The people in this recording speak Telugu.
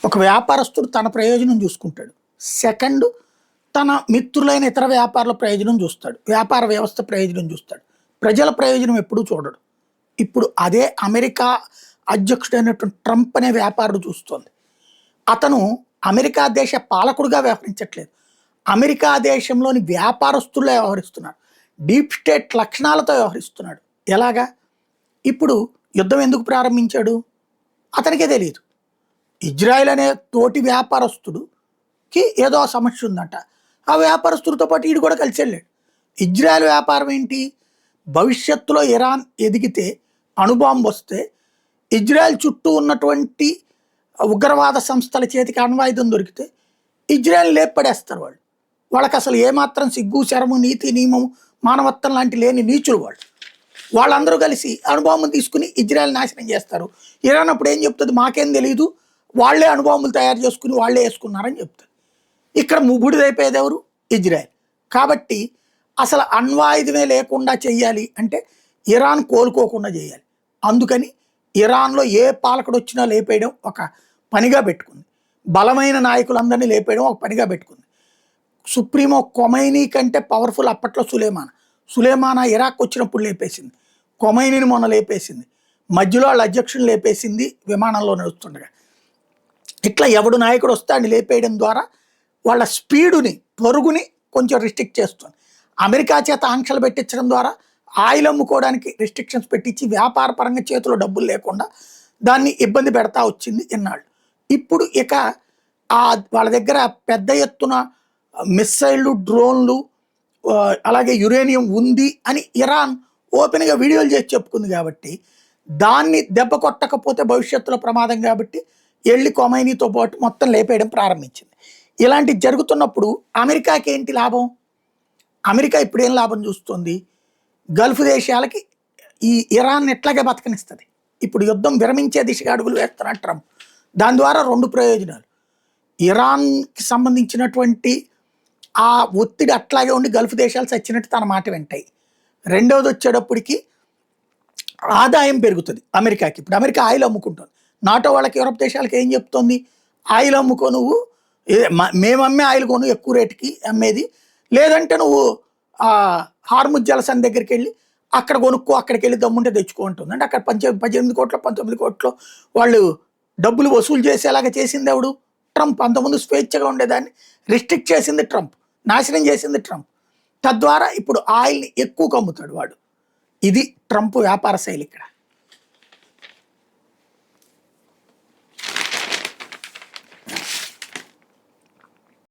ఒక వ్యాపారస్తుడు తన ప్రయోజనం చూసుకుంటాడు. సెకండ్ తన మిత్రులైన ఇతర వ్యాపారుల ప్రయోజనం చూస్తాడు. వ్యాపార వ్యవస్థ ప్రయోజనం చూస్తాడు. ప్రజల ప్రయోజనం ఎప్పుడూ చూడడు. ఇప్పుడు అదే అమెరికా అధ్యక్షుడైనటువంటి ట్రంప్ అనే వ్యాపారుడు చూస్తోంది. అతను అమెరికా దేశ పాలకుడుగా వ్యవహరించట్లేదు. అమెరికా దేశంలోని వ్యాపారస్తుల్లో వ్యవహరిస్తున్నాడు. డీప్ స్టేట్ లక్షణాలతో వ్యవహరిస్తున్నాడు. ఎలాగా? ఇప్పుడు యుద్ధం ఎందుకు ప్రారంభించాడు అతనికే తెలియదు. ఇజ్రాయెల్ అనే తోటి వ్యాపారస్తుడుకి ఏదో సమస్య ఉందంట. ఆ వ్యాపారస్తుడితో పాటు వీడు కూడా కలిసి వెళ్ళాడు. ఇజ్రాయెల్ వ్యాపారం ఏంటి? భవిష్యత్తులో ఇరాన్ ఎదిగితే, అణుబాంబు వస్తే ఇజ్రాయెల్ చుట్టూ ఉన్నటువంటి ఉగ్రవాద సంస్థల చేతికి అణ్వాయుధం దొరికితే ఇజ్రాయెల్ లేపడేస్తారు వాళ్ళు. వాళ్ళకి అసలు ఏమాత్రం సిగ్గు, శరము, నీతి, నియమం, మానవత్వం లాంటి లేని నీచులు వాళ్ళు. వాళ్ళందరూ కలిసి అణుబాంబును తీసుకుని ఇజ్రాయెల్ నాశనం చేస్తారు. ఇరాన్ అప్పుడు ఏం చెప్తుంది? మాకేం తెలియదు, వాళ్ళే అణుబాంబులు తయారు చేసుకుని వాళ్ళే వేసుకున్నారని చెప్తుంది. ఇక్కడ బూడిదైపోయేది ఎవరు? ఇజ్రాయెల్. కాబట్టి అసలు అణ్వాయుధమే లేకుండా చెయ్యాలి అంటే ఇరాన్ కోలుకోకుండా చేయాలి. అందుకని ఇరాన్లో ఏ పాలకుడు వచ్చినా లేపేయడం ఒక పనిగా పెట్టుకుంది. బలమైన నాయకులందరినీ లేపేయడం ఒక పనిగా పెట్టుకుంది. సుప్రీమో కొమైనీ కంటే పవర్ఫుల్ అప్పట్లో సులేమానా ఇరాక్ వచ్చినప్పుడు లేపేసింది. కొమైనీని మొన్న లేపేసింది. మధ్యలో వాళ్ళ అధ్యక్షుని లేపేసింది విమానంలో నడుస్తుండగా. ఇట్లా ఎవడు నాయకుడు వస్తే ఆయన లేపేయడం ద్వారా వాళ్ళ స్పీడుని, పరుగుని కొంచెం రిస్ట్రిక్ట్ చేస్తుంది. అమెరికా చేత ఆంక్షలు పెట్టించడం ద్వారా ఆయిల్ అమ్ముకోవడానికి రిస్ట్రిక్షన్స్ పెట్టించి వ్యాపార పరంగా చేతిలో డబ్బులు లేకుండా దాన్ని ఇబ్బంది పెడతా వచ్చింది ఇన్నాళ్ళు. ఇప్పుడు ఇక వాళ్ళ దగ్గర పెద్ద ఎత్తున మిస్సైళ్ళు, డ్రోన్లు, అలాగే యురేనియం ఉంది అని ఇరాన్ ఓపెన్గా వీడియోలు చేసి చెప్పుకుంది. కాబట్టి దాన్ని దెబ్బ కొట్టకపోతే భవిష్యత్తులో ప్రమాదం కాబట్టి వెళ్ళి కొమైనీతో పాటు మొత్తం లేపేయడం ప్రారంభించింది. ఇలాంటి జరుగుతున్నప్పుడు అమెరికాకి ఏంటి లాభం? అమెరికా ఇప్పుడు ఏం లాభం చూస్తుంది? గల్ఫ్ దేశాలకి ఈ ఇరాన్ ఎట్లాగే బతకనిస్తుంది. ఇప్పుడు యుద్ధం విరమించే దిశగా అడుగులు వేస్తున్నాడు ట్రంప్. దాని ద్వారా రెండు ప్రయోజనాలు. ఇరాన్కి సంబంధించినటువంటి ఆ ఒత్తిడి అట్లాగే ఉండి గల్ఫ్ దేశాలు చచ్చినట్టు తన మాట వింటాయి. రెండవది వచ్చేటప్పటికి ఆదాయం పెరుగుతుంది అమెరికాకి. ఇప్పుడు అమెరికా ఆయిల్ అమ్ముకుంటుంది. నాటో వాళ్ళకి, యూరప్ దేశాలకి ఏం చెప్తోంది? ఆయిల్ అమ్ముకో, నువ్వు మేము అమ్మే ఆయిల్ కొను ఎక్కువ రేటుకి అమ్మేది, లేదంటే నువ్వు హార్ముజ్ జలసంధి దగ్గరికి వెళ్ళి అక్కడ కొనుక్కో, అక్కడికి వెళ్ళి దమ్ముంటే తెచ్చుకో ఉంటుంది. అంటే అక్కడ 18 కోట్లు 19 కోట్లు వాళ్ళు డబ్బులు వసూలు చేసేలాగా చేసింది ఎవడు? ట్రంప్. అంతకుముందు స్వేచ్ఛగా ఉండేదాన్ని రిస్ట్రిక్ట్ చేసింది ట్రంప్, నాశనం చేసింది ట్రంప్. తద్వారా ఇప్పుడు ఆయిల్ని ఎక్కువ కమ్ముతాడు వాడు. ఇది ట్రంప్ వ్యాపార శైలి ఇక్కడ.